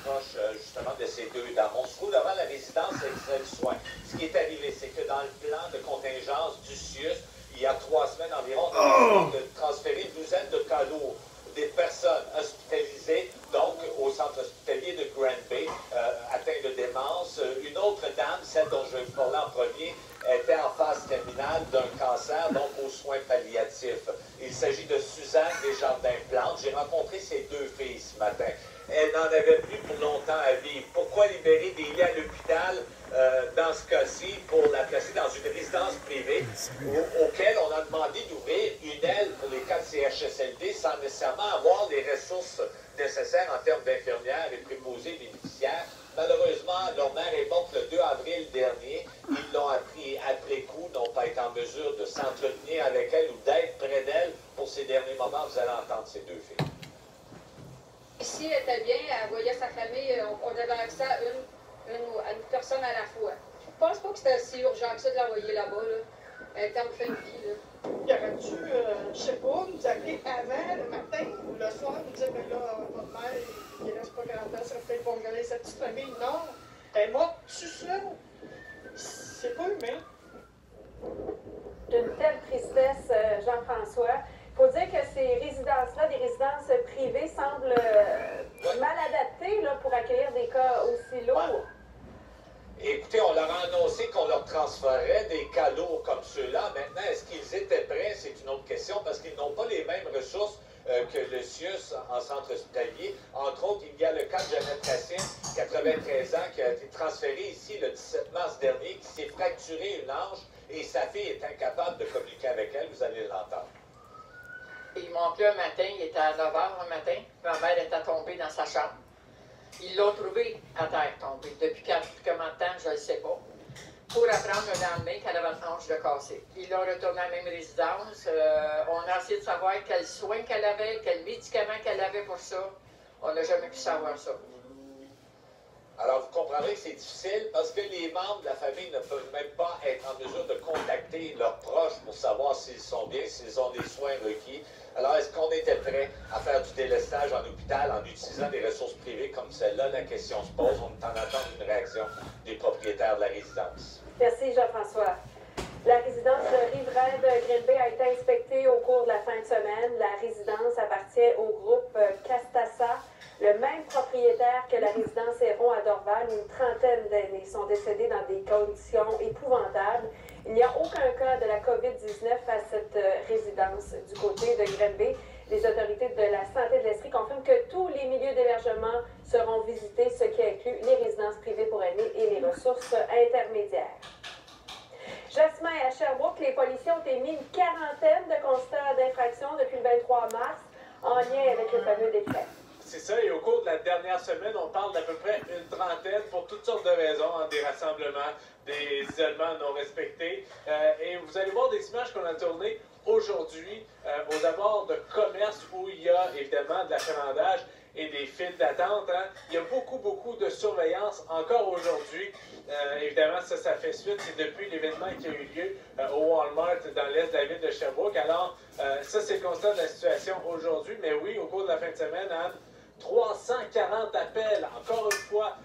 proche justement de ces deux dames. On se trouve devant la résidence extrait de soins. Ce qui est arrivé, c'est que dans le plan de contingence du CIUS, il y a 3 semaines environ, on a décidé de transférer une douzaine de cas lourds, des personnes hospitalisées, donc au centre hospitalier de Grand Bay, atteintes de démence. Une autre dame, celle dont je vais vous parler en premier, était en phase terminale d'un cancer, donc aux soins palliatifs. Il s'agit de Suzanne Desjardins-Plante. J'ai rencontré ces deux filles ce matin. Elles n'en avaient plus pour longtemps à vivre. Pourquoi libérer des lits à l'hôpital dans ce cas-ci pour la placer dans une résidence privée auquel on a demandé d'ouvrir une aile pour les cas de CHSLD sans nécessairement avoir les ressources nécessaires en termes d'infirmières et préposés bénéficiaires. Malheureusement, leur mère est morte le 2 avril dernier. Ils l'ont appris après coup, n'ont pas été en mesure de s'entretenir avec elle ou d'être près d'elle. Pour ces derniers moments, vous allez entendre ces deux filles. Ici, elle était bien, elle voyait sa famille, on avait accès à une personne à la fois. Je pense pas que c'était si urgent que ça de l'envoyer là-bas, là. Elle était en fin de vie, là. Il aurait dû, je sais pas, nous appeler avant, le matin ou le soir, nous dire, mais là, votre mère, il reste pas grand-temps, ça serait peut-être pour regarder sa petite famille. Non, elle est morte tout seul. C'est pas humain. D'une telle tristesse, Jean-François. Il faut dire que ces résidences-là, des résidences privées, semblent mal adaptées là, pour accueillir des cas aussi lourds. Écoutez, on leur a annoncé qu'on leur transférait des cas lourds comme ceux-là. Maintenant, est-ce qu'ils étaient prêts? C'est une autre question parce qu'ils n'ont pas les mêmes ressources que le CIUS en centre hospitalier. Entre autres, il y a le cas de Jeannette Racine, 93 ans, qui a été transférée ici le 17 mars dernier, qui s'est fracturé une hanche et sa fille est incapable de communiquer avec elle. Vous allez l'entendre. Ils m'ont appelé un matin, il était à 9 h un matin, ma mère était tombée dans sa chambre. Ils l'ont trouvée à terre tombée. Depuis combien de temps, je ne sais pas. Pour apprendre le lendemain qu'elle avait une hanche de cassée. Ils l'ont retournée à la même résidence. On a essayé de savoir quels soins qu'elle avait, quels médicaments qu'elle avait pour ça. On n'a jamais pu savoir ça. Alors, vous comprendrez que c'est difficile parce que les membres de la famille ne peuvent même pas être en mesure de contacter leurs proches pour savoir s'ils sont bien, s'ils ont des soins requis. Alors, est-ce qu'on était prêt à faire du délestage en hôpital en utilisant des ressources privées comme celle-là? La question se pose. On est en attente d'une réaction des propriétaires de la résidence. Merci, Jean-François. La résidence de Rive-Raide Green Bay a été inspectée au cours de la fin de semaine. La résidence appartient au groupe Castassa, le même propriétaire que la résidence Héron à Dorval, où une trentaine d'aînés sont décédés dans des conditions épouvantables. Il n'y a aucun cas de la COVID-19 à cette résidence du côté de Green Bay. Les autorités de la santé de l'Estrie confirment que tous les milieux d'hébergement seront visités, ce qui inclut les résidences privées pour aînés et les ressources intermédiaires. Jasmin, à Sherbrooke, les policiers ont émis une quarantaine de constats d'infraction depuis le 23 mars en lien avec le fameux décret. C'est ça, et au cours de la dernière semaine, on parle d'à peu près une trentaine pour toutes sortes de raisons, hein, des rassemblements, des isolements non respectés. Et vous allez voir des images qu'on a tournées aujourd'hui aux abords de commerce où il y a évidemment de l'achalandage et des files d'attente. Hein. Il y a beaucoup de surveillance encore aujourd'hui. Évidemment, ça fait suite, c'est depuis l'événement qui a eu lieu au Walmart dans l'est de la ville de Sherbrooke. Alors, ça, c'est le constat de la situation aujourd'hui. Mais oui, au cours de la fin de semaine, Anne, 340 appels, encore une fois,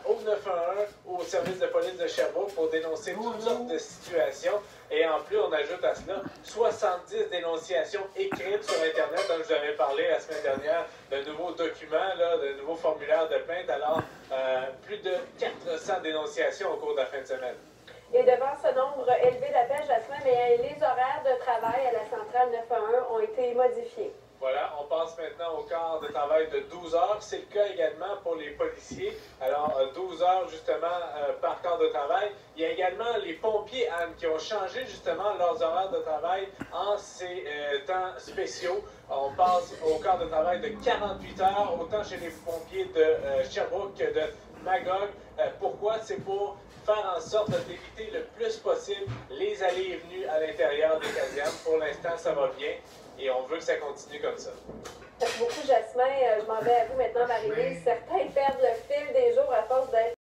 au 911, au service de police de Sherbrooke pour dénoncer toutes sortes de situations. Et en plus, on ajoute à cela 70 dénonciations écrites sur Internet, dont je vous avais parlé la semaine dernière, de nouveaux documents, là, de nouveaux formulaires de plainte. Alors, plus de 400 dénonciations au cours de la fin de semaine. Et devant ce nombre élevé d'appels, Jasmin, les horaires de travail à la centrale 911 ont été modifiés. Voilà, on passe maintenant au quart de travail de 12 heures. C'est le cas également pour les policiers. Alors, 12 heures justement par quart de travail. Il y a également les pompiers, Anne, qui ont changé justement leurs horaires de travail en ces temps spéciaux. On passe au quart de travail de 48 heures, autant chez les pompiers de Sherbrooke que de Magog. Pourquoi? C'est pour faire en sorte d'éviter le plus possible les allées et venues à l'intérieur des casernes. Pour l'instant, ça va bien. Et on veut que ça continue comme ça. Merci beaucoup, Jasmin. Je m'en vais à vous maintenant, Marie-Lise. Certains perdent le fil des jours à force d'être